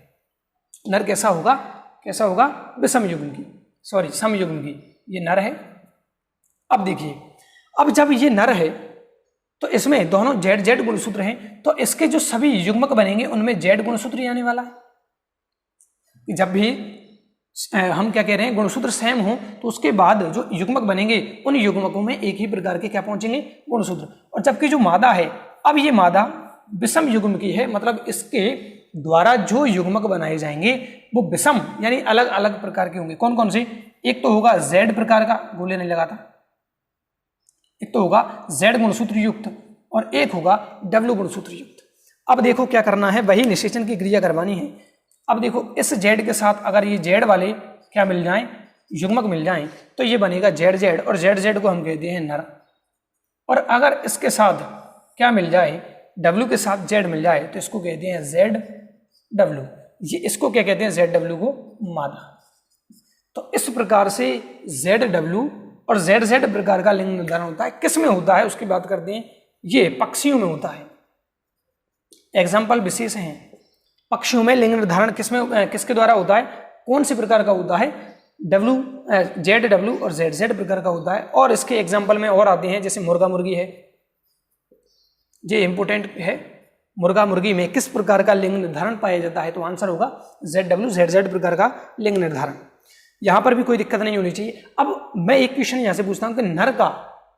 नर कैसा होगा, विषम युग्मकी। सॉरी समयुग्मकी, ये नर है। अब देखिए, अब जब ये नर है तो इसमें दोनों जेड जेड गुणसूत्र हैं, तो इसके जो सभी युग्मक बनेंगे उनमें जेड गुणसूत्र ही आने वाला है। जब भी हम क्या कह रहे हैं, गुणसूत्र सेम हो तो उसके बाद जो युग्मक बनेंगे उन युग्मकों में एक ही प्रकार के क्या पहुंचेंगे, गुणसूत्र। और जबकि जो मादा है, अब ये मादा विषम युग्म की है, मतलब इसके द्वारा जो युग्मक बनाए जाएंगे वो विषम यानी अलग अलग प्रकार के होंगे। कौन कौन से? एक तो होगा जेड प्रकार का, गोले नहीं लगाता, एक तो होगा जेड गुणसूत्र युक्त और एक होगा डब्ल्यू गुणसूत्र युक्त। अब देखो क्या करना है, वही निषेचन की क्रिया करवानी है। अब देखो इस जेड के साथ अगर ये जेड वाले क्या मिल जाएं, युग्मक मिल जाएं, तो ये बनेगा जेड जेड, और जेड जेड को हम कहते हैं नर। और अगर इसके साथ क्या मिल जाए, डब्ल्यू के साथ जेड मिल जाए, तो इसको कहते हैं जेड डब्ल्यू। ये इसको क्या कहते हैं, जेड डब्ल्यू को मादा। तो इस प्रकार से जेड डब्ल्यू और जेड जेड प्रकार का लिंग निर्धारण होता है। किस में होता है उसकी बात करते हैं, ये पक्षियों में होता है। एग्जाम्पल विशेष हैं, पक्षियों में लिंग निर्धारण किसके द्वारा होता है, कौन सी प्रकार का होता है, डब्ल्यू जेड डब्ल्यू और जेड जेड प्रकार का होता है। और इसके एग्जाम्पल में और आते हैं, जैसे मुर्गा मुर्गी है, ये इंपोर्टेंट है। मुर्गा मुर्गी में किस प्रकार का लिंग निर्धारण पाया जाता है, तो आंसर होगा जेड डब्ल्यू जेड जेड प्रकार का लिंग निर्धारण। यहां पर भी कोई दिक्कत नहीं होनी चाहिए। अब मैं एक क्वेश्चन यहां से पूछता हूं कि नर का,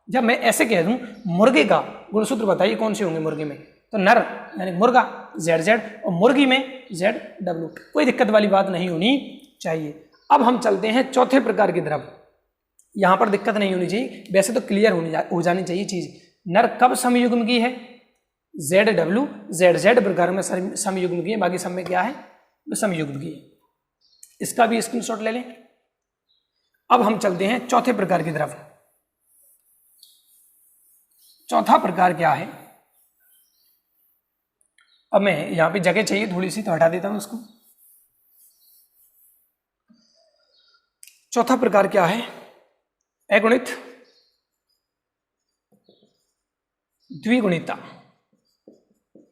जब मैं ऐसे कह दूं मुर्गे का गुणसूत्र बताइए कौन से होंगे मुर्गे में, तो नर यानी मुर्गा जेड जेड और मुर्गी में जेड डब्ल्यू। कोई दिक्कत वाली बात नहीं होनी चाहिए। अब हम चलते हैं चौथे प्रकार के द्रव। यहां पर दिक्कत नहीं होनी चाहिए, वैसे तो क्लियर हो जानी चाहिए चीज। नर कब समयुग्म की है, जेड डब्ल्यू जेड जेड प्रकार में समयुग्म की है, बाकी सब में क्या है, समयुग्म की है। इसका भी स्क्रीनशॉट ले लें। अब हम चलते हैं चौथे प्रकार के द्रव। चौथा प्रकार क्या है, अब मैं यहां पे जगह चाहिए थोड़ी सी तो हटा देता हूं उसको। चौथा प्रकार क्या है, अगुणित द्विगुणिता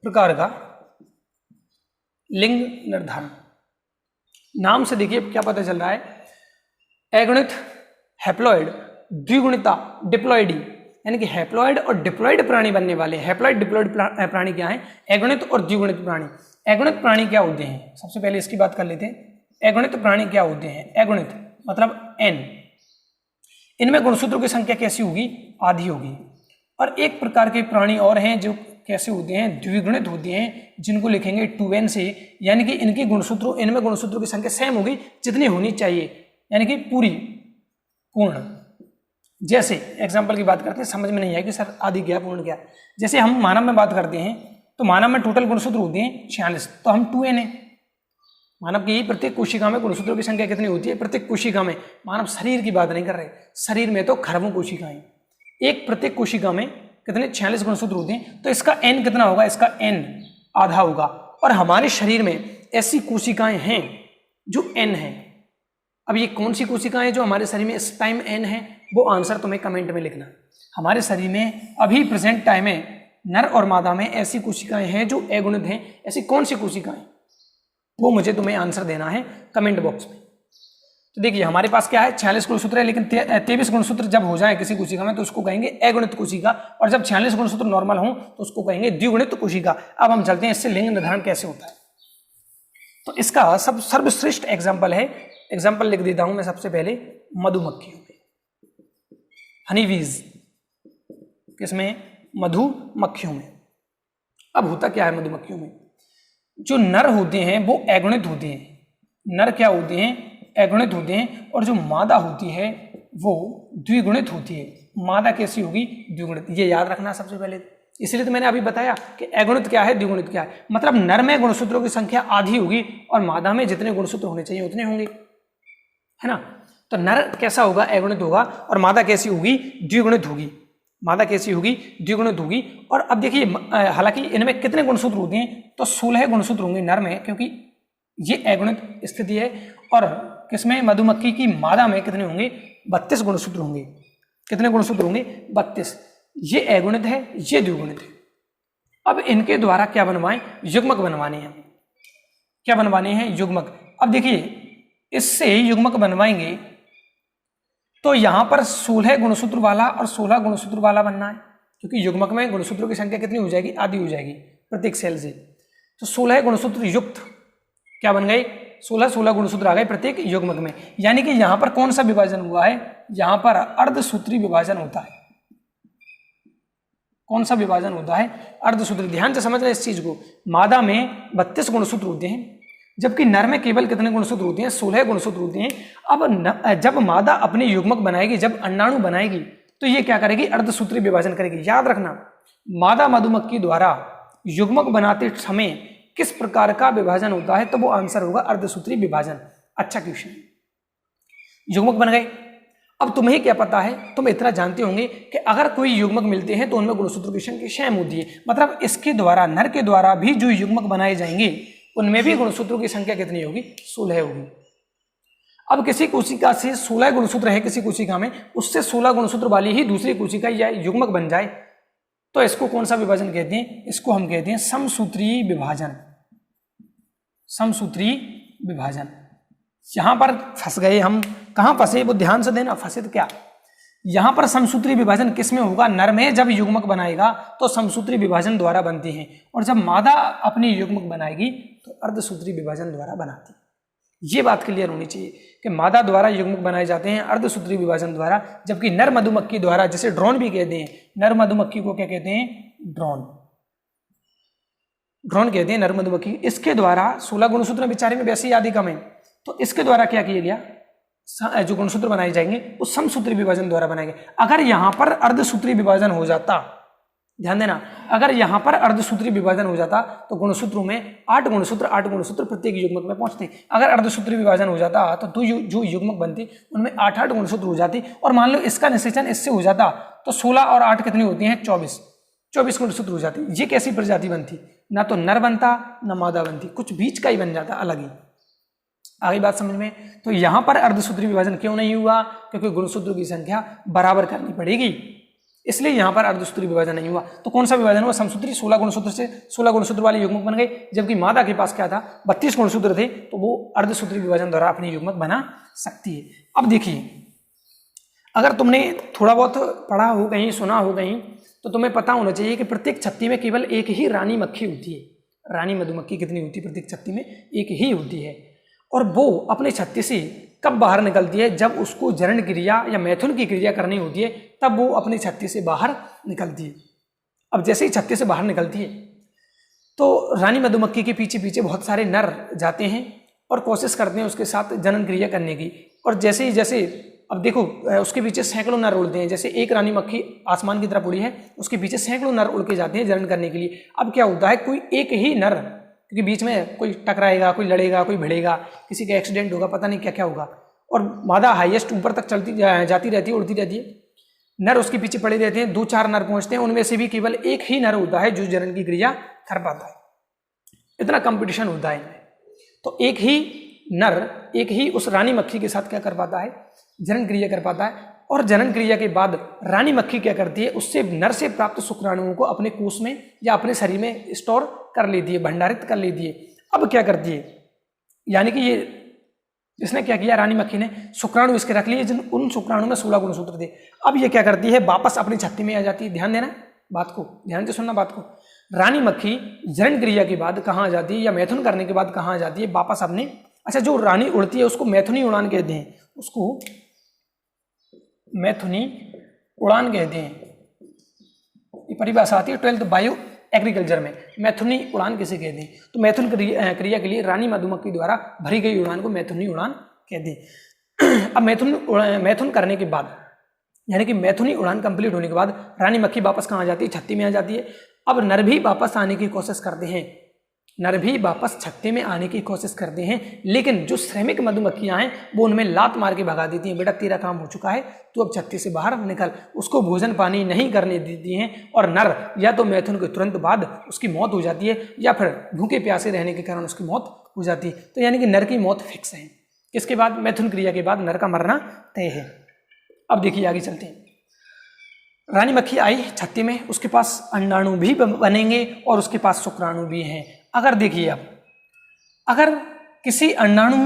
प्रकार का लिंग निर्धारण। नाम से देखिए क्या पता चल रहा है, अगुणित हैप्लॉइड द्विगुणिता डिप्लॉइडी, यानी कि हैप्लॉइड और डिप्लॉइड प्राणी बनने वाले। हैप्लॉइड डिप्लॉइड प्राणी क्या है, अगुणित और द्विगुणित प्राणी। अगुणित प्राणी क्या होते हैं, सबसे पहले इसकी बात कर लेते हैं। अगुणित प्राणी क्या होते हैं, अगुणित मतलब n, इनमें गुणसूत्रों की संख्या कैसी होगी, आधी होगी। और एक प्रकार के प्राणी और हैं जो कैसे होते हैं, द्विगुणित होते हैं, जिनको लिखेंगे 2n से, यानी कि इनके गुणसूत्रों, इनमें गुणसूत्रों की संख्या सेम होगी जितनी होनी चाहिए, यानी कि पूर्ण। जैसे एग्जाम्पल की बात करते हैं, समझ में नहीं आएगी सर आदि क्या पूर्ण क्या। जैसे हम मानव में बात करते हैं तो मानव में टोटल गुणसूत्र होते हैं 46, तो हम 2n है। मानव की प्रत्येक कोशिका में गुणसूत्रों की संख्या कितनी होती है, प्रत्येक कोशिका में। मानव शरीर की बात नहीं कर रहे, शरीर में तो खरबों कोशिकाएं, एक प्रत्येक कोशिका में कितने 46 गुणसूत्र होते हैं, तो इसका n कितना होगा, इसका n आधा होगा। और हमारे शरीर में ऐसी कोशिकाएं हैं जो n है। अब ये कौन सी कोशिकाएं जो हमारे शरीर में इस टाइम n है, वो आंसर तुम्हें कमेंट में लिखना। हमारे शरीर में अभी प्रेजेंट टाइम में नर और मादा में ऐसी कोशिकाएं हैं जो अगुणित हैं। ऐसी कौन सी कोशिकाएं, वो मुझे तुम्हें आंसर देना है कमेंट बॉक्स में। तो देखिए हमारे पास क्या है, 46 गुणसूत्र है, लेकिन 23 गुणसूत्र जब हो जाए किसी कोशिका में तो उसको कहेंगे अगुणित कोशिका, और जब 46 गुणसूत्र नॉर्मल हो तो उसको कहेंगे द्विगुणित कोशिका। अब हम चलते हैं इससे लिंग निर्धारण कैसे होता है। तो इसका सर्वश्रेष्ठ एग्जाम्पल है, एग्जाम्पल लिख देता हूं मैं सबसे पहले, मधुमक्खियों में, हनीबीज, किसमें, मधुमक्खियों में। अब होता क्या है, मधुमक्खियों में जो नर होते हैं वो अगुणित होते हैं, नर क्या होते हैं, अगुणित होते हैं, और जो मादा होती है वो द्विगुणित होती है। मादा कैसी होगी, द्विगुणित, ये याद रखना सबसे पहले। इसलिए तो मैंने अभी बताया कि अगुणित क्या है, द्विगुणित क्या है। मतलब नर में गुणसूत्रों की संख्या आधी होगी और मादा में जितने गुणसूत्र होने चाहिए उतने होंगे, है ना। तो नर कैसा होगा, अगुणित होगा, और मादा कैसी होगी, द्विगुणित होगी। मादा कैसी होगी, द्विगुणित होगी। और अब देखिए हालांकि इनमें कितने गुणसूत्र होते हैं, तो 16 गुणसूत्र होंगे नर में, क्योंकि ये अगुणित स्थिति है। और किसमें, मधुमक्खी की मादा में कितने होंगे, 32 गुणसूत्र होंगे। कितने गुणसूत्र होंगे, 32। ये अगुणित है, ये द्विगुणित है। अब इनके द्वारा क्या बनवाएं, युग्मक बनवाने हैं। क्या बनवाने हैं, युग्मक। अब देखिए इससे युग्मक बनवाएंगे तो यहाँ पर 16 गुणसूत्र वाला और 16 गुणसूत्र वाला बनना है, क्योंकि युग्मक में गुणसूत्रों की संख्या कितनी हो जाएगी, आधी हो जाएगी प्रत्येक सेल से। तो 16 गुणसूत्र युक्त क्या बन गए, 16 गुणसूत्र आ गए प्रत्येक युग्मक में। यानी कि यहाँ पर कौन सा विभाजन हुआ है, यहाँ पर अर्धसूत्री विभाजन होता है। कौन सा विभाजन होता है, अर्धसूत्री। ध्यान से समझना इस चीज को। मादा में 32 गुणसूत्र होते हैं, जबकि नर में केवल कितने गुणसूत्र होते हैं, 16 गुणसूत्र होते हैं। अब जब मादा अपनी युग्मक बनाएगी, जब अंडाणु बनाएगी, तो ये क्या करेगी, अर्धसूत्री विभाजन करेगी। याद रखना, मादा मधुमक्खी द्वारा युग्मक बनाते समय किस प्रकार का विभाजन होता है, तो वो आंसर होगा अर्धसूत्री विभाजन। अच्छा क्वेश्चन। युग्मक बन गए। अब तुम्हें क्या पता है, तुम इतना जानते होंगे कि अगर कोई युग्मक मिलते हैं तो उनमें गुणसूत्र की संख्या सेम होती है। मतलब इसके द्वारा, नर के द्वारा भी जो युग्मक बनाए जाएंगे उनमें भी गुणसूत्रों की संख्या कितनी होगी, 16 होगी। अब किसी कोशिका से 16 गुणसूत्र है किसी कोशिका में, उससे 16 गुणसूत्र वाली ही दूसरी कोशिका या युग्मक बन जाए, तो इसको कौन सा विभाजन कहते हैं, इसको हम कहते हैं समसूत्रीय विभाजन। समसूत्रीय विभाजन। यहां पर फंस गए हम, कहां फंसे वो ध्यान से देना। फंसे तो क्या, यहां पर समसूत्री विभाजन किस में होगा, नर में जब युग्मक बनाएगा तो समसूत्री विभाजन द्वारा बनती है, और जब मादा अपनी युग्मक बनाएगी तो अर्धसूत्री विभाजन द्वारा बनाती है। ये बात क्लियर होनी चाहिए कि मादा द्वारा युग्मक बनाए जाते हैं अर्धसूत्री विभाजन द्वारा, जबकि नर मधुमक्खी द्वारा, जिसे ड्रोन भी कहते हैं, नर मधुमक्खी को क्या कहते हैं, ड्रोन। ड्रोन कहते हैं नर मधुमक्खी। इसके द्वारा 16 गुणसूत्र बेचारे में वैसे ही आदि कम है, तो इसके द्वारा क्या किया गया, जो गुणसूत्र बनाए जाएंगे वो समसूत्री विभाजन द्वारा बनाएंगे। अगर यहां पर अर्धसूत्री विभाजन हो जाता, ध्यान देना, अगर यहां पर अर्धसूत्री विभाजन हो जाता तो गुणसूत्रों में 8 गुणसूत्र प्रत्येक युग्मक में पहुंचते। अगर अर्धसूत्री विभाजन हो जाता तो जो युग्मक बनती उनमें 8 गुणसूत्र हो जाती, और मान लो इसका निषेचन इससे हो जाता तो 16 और 8 कितनी होती हैं, 24 गुणसूत्र हो जाती। ये कैसी प्रजाति बनती, ना तो नर बनता ना मादा बनती, कुछ बीच का ही बन जाता, अलग ही। आगे बात समझ में। तो यहां पर अर्धसूत्री विभाजन क्यों नहीं हुआ, क्योंकि गुणसूत्रों की संख्या बराबर करनी पड़ेगी, इसलिए यहां पर अर्धसूत्री विभाजन नहीं हुआ। तो कौन सा विभाजन हुआ, समसूत्री। 16 गुणसूत्र से 16 गुणसूत्र वाली युग्मक बन गई, जबकि मादा के पास क्या था, 32 गुणसूत्र थे, तो वो अर्धसूत्री विभाजन द्वारा अपनी युग्मक बना सकती है। अब देखिए, अगर तुमने थोड़ा बहुत पढ़ा हो कहीं, सुना हो कहीं, तो तुम्हें पता होना चाहिए कि प्रत्येक छत्ती में केवल एक ही रानी मक्खी होती है। रानी मधुमक्खी कितनी होती है, प्रत्येक छत्ती में एक ही होती है, और वो अपने छत्ती से कब बाहर निकलती है, जब उसको जनन क्रिया या मैथुन की क्रिया करनी होती है, तब वो अपनी छत्ती से बाहर निकलती है। अब जैसे ही छत्ती से बाहर निकलती है तो रानी मधुमक्खी के पीछे पीछे बहुत सारे नर जाते हैं और कोशिश करते हैं उसके साथ जनन क्रिया करने की। और जैसे अब देखो, उसके पीछे सैकड़ों नर उड़ते हैं। जैसे एक रानी मक्खी आसमान की तरफ उड़ी है, उसके पीछे सैकड़ों नर उड़ के जाते हैं जनन करने के लिए। अब क्या होता है, कोई एक ही नर, क्योंकि बीच में कोई टकराएगा, कोई लड़ेगा, कोई भिड़ेगा, किसी का एक्सीडेंट होगा, पता नहीं क्या क्या होगा, और मादा हाईएस्ट ऊपर तक चलती जाती रहती है, उड़ती रहती है, नर उसके पीछे पड़े रहते हैं। 2-4 नर पहुंचते हैं, उनमें से भी केवल एक ही नर होता है जो जनन की क्रिया कर पाता है। इतना कंपटीशन होता है इनमें। तो एक ही नर, एक ही उस रानी मक्खी के साथ क्या कर पाता है, जनन क्रिया कर पाता है। और जनन क्रिया के बाद रानी मक्खी क्या करती है, उससे नर से प्राप्त शुक्राणुओं को अपने कोष में या अपने शरीर में स्टोर कर लेती है, भंडारित कर लेती है। अब क्या करती है, यानी कि ये इसने क्या किया, रानी मक्खी ने शुक्राणु इसके रख लिए, जिन उन शुक्राणु में 16 गुणसूत्र थे। अब ये क्या करती है, वापस अपनी छत्ती में आ जाती है। ध्यान देना बात को, ध्यान से सुनना बात को। रानी मक्खी जनन क्रिया के बाद कहाँ आ जाती है, या मैथुन करने के बाद कहाँ आ जाती है, वापस अपने, अच्छा जो रानी उड़ती है उसको मैथुनी उड़ान कहते हैं, उसको मैथुनी उड़ान कहते हैं। ये परिभाषा आती है 12th बायो एग्रीकल्चर में, मैथुनी उड़ान किसे कहते हैं। तो मैथुन क्रिया के लिए रानी मधुमक्खी द्वारा भरी गई उड़ान को मैथुनी उड़ान कहते हैं। अब मैथुन करने के बाद, यानी कि मैथुनी उड़ान कंप्लीट होने के बाद रानी मक्खी वापस कहाँ आ जाती है, छत्ती में आ जाती है। अब नर भी वापस आने की कोशिश करते हैं, नर भी वापस छत्ते में आने की कोशिश करते हैं, लेकिन जो श्रमिक मधुमक्खियां हैं वो उनमें लात मार के भगा देती हैं। बेटा तेरा काम हो चुका है, तू अब छत्ते से बाहर निकल। उसको भोजन पानी नहीं करने देती हैं, और नर या तो मैथुन के तुरंत बाद उसकी मौत हो जाती है, या फिर भूखे प्यासे रहने के कारण उसकी मौत हो जाती है। तो यानी कि नर की मौत फिक्स है। किसके बाद, मैथुन क्रिया के बाद नर का मरना तय है। अब देखिए आगे चलते हैं। रानी मक्खी आई छत्ती में, उसके पास अंडाणु भी बनेंगे और उसके पास शुक्राणु भी हैं। अगर देखिए, अब अगर किसी अंडाणु,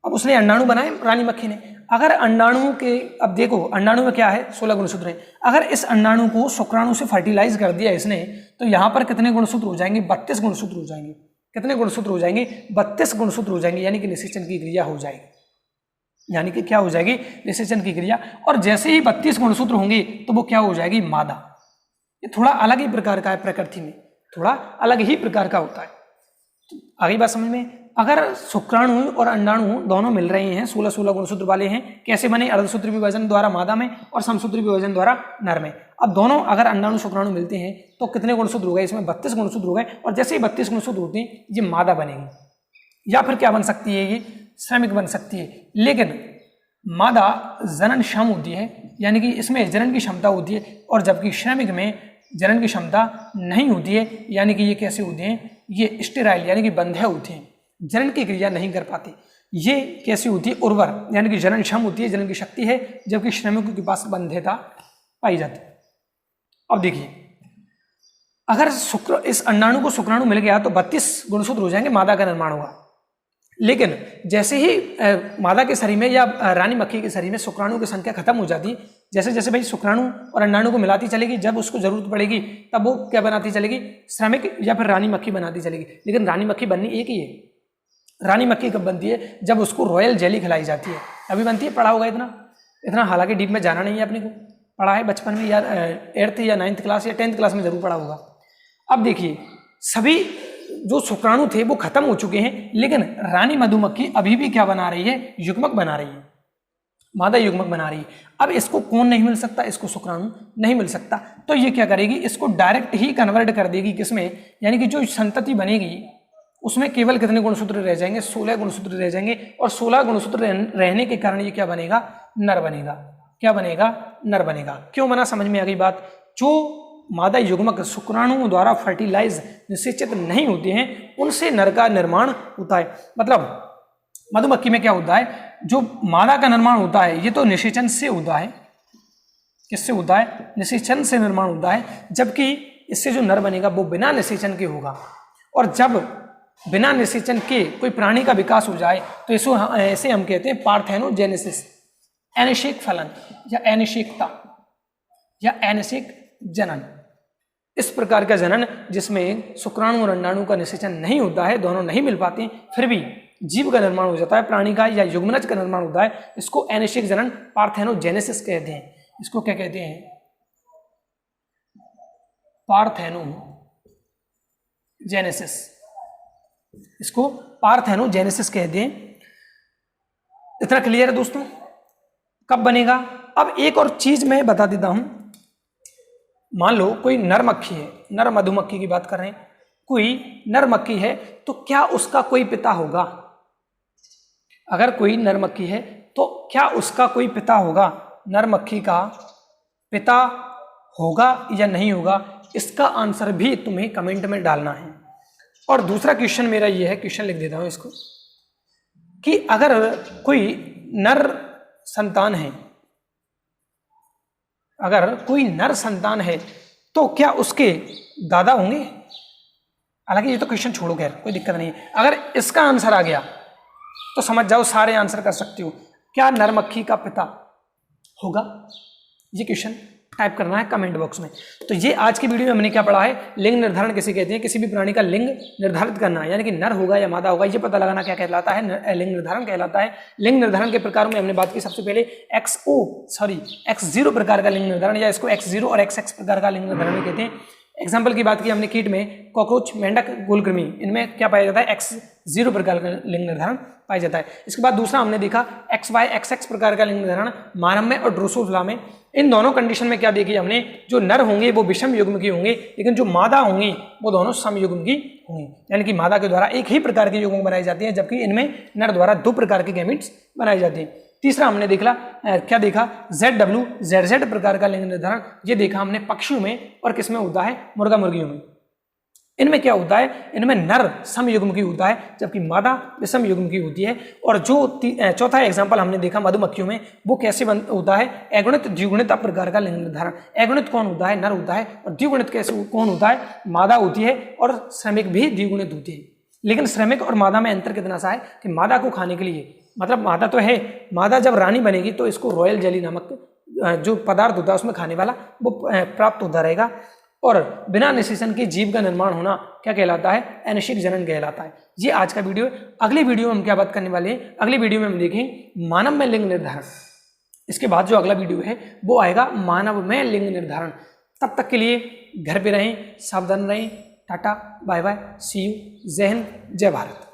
अब उसने अंडाणु बनाए रानी मक्खी ने, अगर अंडाणु के, अब देखो अंडाणु में क्या है 16 गुणसूत्र हैं, अगर इस अंडाणु को शुक्राणु से फर्टिलाइज कर दिया इसने तो यहाँ पर कितने गुणसूत्र हो जाएंगे? 32 गुणसूत्र हो जाएंगे। कितने गुणसूत्र हो जाएंगे? 32 गुणसूत्र हो जाएंगे, यानी कि निषेचन की क्रिया हो जाएगी। यानी कि क्या हो जाएगी? निषेचन की क्रिया। और जैसे ही 32 गुणसूत्र होंगे तो वो क्या हो जाएगी? मादा। ये थोड़ा अलग ही प्रकार का है, प्रकृति में थोड़ा अलग ही प्रकार का होता है। तो आगे बात समझ में, अगर शुक्राणु और अंडाणु दोनों मिल रहे हैं, 16-16 गुणसूत्र वाले हैं, कैसे बने? अर्धसूत्री विभाजन द्वारा मादा में और समसूत्री विभाजन द्वारा नर में। अब दोनों अगर अंडाणु शुक्राणु मिलते हैं तो कितने गुणसूत्र हो गए? इसमें 32 गुणसूत्र हो गए। और जैसे ही 32 गुणसूत्र होते हैं ये मादा बनेगी, या फिर क्या बन सकती है? ये श्रमिक बन सकती है। लेकिन मादा जननक्षम होती है, यानी कि इसमें जनन की क्षमता होती है, और जबकि श्रमिक में जनन की क्षमता नहीं होती है, यानी कि ये कैसे होते हैं? ये स्टेराइल यानी कि बंधे होते हैं, जनन की क्रिया नहीं कर पाते। ये कैसी होती है? उर्वर, यानी कि जननक्षम होती है, जनन की शक्ति है, जबकि श्रमिकों के पास बंध्यता पाई जाती है। अब देखिए, अगर इस अंडाणु को शुक्राणु मिल गया तो 32 गुणसूत्र हो जाएंगे, मादा का निर्माण होगा। लेकिन जैसे ही मादा के शरीर में या रानी मक्खी के शरीर में शुक्राणु की संख्या खत्म हो जाती, जैसे जैसे भाई शुक्राणु और अंडाणु को मिलाती चलेगी, जब उसको जरूरत पड़ेगी तब वो क्या बनाती चलेगी? श्रमिक या फिर रानी मक्खी बनाती चलेगी। लेकिन रानी मक्खी बननी एक ही है। रानी मक्खी कब बनती है? जब उसको रॉयल जेली खिलाई जाती है, अभी बनती है। पढ़ा होगा इतना हालांकि डीप में जाना नहीं है अपने को, पढ़ा है बचपन में, या 8th या 9th क्लास या 10th क्लास में जरूर पढ़ा होगा। अब देखिए, सभी जो शुक्राणु थे वो खत्म हो चुके हैं, लेकिन रानी मधुमक्खी अभी भी क्या बना रही है? युग्मक बना रही है, मादा युग्मक बना रही है। अब इसको कौन नहीं मिल सकता? इसको शुक्राणु नहीं मिल सकता। तो ये क्या करेगी? इसको डायरेक्ट ही कन्वर्ट कर देगी किसमें? यानी कि जो संतति बनेगी उसमें केवल कितने गुणसूत्र रह जाएंगे? 16 गुणसूत्र रह जाएंगे। और 16 गुणसूत्र रहने के कारण ये क्या बनेगा? नर बनेगा। क्या बनेगा? नर बनेगा। क्यों बना? समझ में आ गई बात। जो मादा युग्मक शुक्राणुओं द्वारा फर्टिलाइज निषेचित नहीं होते हैं उनसे नर का निर्माण होता है। मतलब मधुमक्खी में क्या होता है? जो मादा का निर्माण होता है ये तो निषेचन से होता है। किससे होता है? निषेचन से निर्माण होता है। जबकि इससे जो नर बनेगा वो बिना निषेचन के होगा। और जब बिना निषेचन के कोई प्राणी का विकास हो जाए तो इसको ऐसे हम कहते हैं पार्थेनोजेनेसिस, एनिशिक फलन या एनिशिकता या एनिशिक जनन। इस प्रकार का जनन जिसमें शुक्राणु और अंडाणु का निषेचन नहीं होता है, दोनों नहीं मिल पाते, फिर भी जीव का निर्माण हो जाता है, प्राणी का या युग्मनज का निर्माण होता है, इसको एनिशिक जनन पार्थेनोजेनेसिस कहते हैं। इसको क्या कहते हैं? पार्थेनोजेनेसिस। इसको पार्थेनोजेनेसिस कहते हैं। इतना क्लियर है दोस्तों? कब बनेगा? अब एक और चीज मैं बता देता हूं। मान लो कोई नर मक्खी है, नर मधुमक्खी की बात कर रहे हैं, कोई नर मक्खी है तो क्या उसका कोई पिता होगा? अगर कोई नर मक्खी है तो क्या उसका कोई पिता होगा? नर मक्खी का पिता होगा या नहीं होगा? इसका आंसर भी तुम्हें कमेंट में डालना है। और दूसरा क्वेश्चन मेरा ये है, क्वेश्चन लिख देता हूं इसको, कि अगर कोई नर संतान है, अगर कोई नर संतान है तो क्या उसके दादा होंगे? हालांकि ये तो क्वेश्चन छोड़ो, खैर कोई दिक्कत नहीं है। अगर इसका आंसर आ गया तो समझ जाओ सारे आंसर कर सकती हो। क्या नर मक्खी का पिता होगा? ये क्वेश्चन टाइप करना है कमेंट बॉक्स में। तो ये आज की वीडियो में हमने क्या पढ़ा है? लिंग निर्धारण किसे कहते हैं? किसी भी प्राणी का लिंग निर्धारित करना, यानी कि नर होगा या मादा होगा, ये पता लगाना क्या कहलाता है? लिंग निर्धारण कहलाता है। लिंग निर्धारण के प्रकारों में हमने बात की सबसे पहले X0 प्रकार का लिंग निर्धारण, या इसको X0 और XX प्रकार का लिंग निर्धारण कहते हैं। एग्जाम्पल की बात की हमने कीट में, कॉकरोच, मेंढक, गोलकृमि, इनमें क्या पाया जाता है? X0 प्रकार का लिंग निर्धारण पाया जाता है। इसके बाद दूसरा हमने देखा XY, XX प्रकार का लिंग निर्धारण मानव में और ड्रोसोफिला में। इन दोनों कंडीशन में क्या देखी हमने? जो नर होंगे वो विषम युग्म की होंगे, लेकिन जो मादा होंगी वो दोनों सम युग्म की होंगी, यानी कि मादा के द्वारा एक ही प्रकार के युग्म बनाई जाती हैं, जबकि इनमें नर द्वारा 2 प्रकार के गैमीट्स बनाई जाती हैं। तीसरा हमने क्या देखा? ZW, ZZ प्रकार का लिंग निर्धारण, ये देखा हमने पक्षियों में और किसमें होता है? मुर्गा मुर्गियों में। इनमें क्या होता है? इनमें नर सम युग्म की होता है, जबकि मादा विषम युग्म की होती है। और जो चौथा एग्जाम्पल हमने देखा मधुमक्खियों में, वो कैसे होता है? अगुणित द्विगुणित प्रकार का लिंग निर्धारण। अगुणित कौन होता है? नर होता है। और द्विगुणित कैसे कौन होता है? मादा होती है। और श्रमिक भी द्विगुणित होती है। लेकिन श्रमिक और मादा में अंतर कितना सा है कि मादा को खाने के लिए मतलब मादा तो है, मादा जब रानी बनेगी तो इसको रॉयल जेली नामक जो पदार्थ होता है उसमें खाने वाला वो प्राप्त होता रहेगा। और बिना निषेचन के जीव का निर्माण होना क्या कहलाता है? अनिषेक जनन कहलाता है। ये आज का वीडियो है। अगली वीडियो में हम क्या बात करने वाले हैं? अगली वीडियो में हम देखेंगे मानव में लिंग निर्धारण। इसके बाद जो अगला वीडियो है वो आएगा मानव में लिंग निर्धारण। तब तक के लिए घर पे रहें, सावधान रहें। Tata, bye bye, see you, जय हिंद, जय भारत।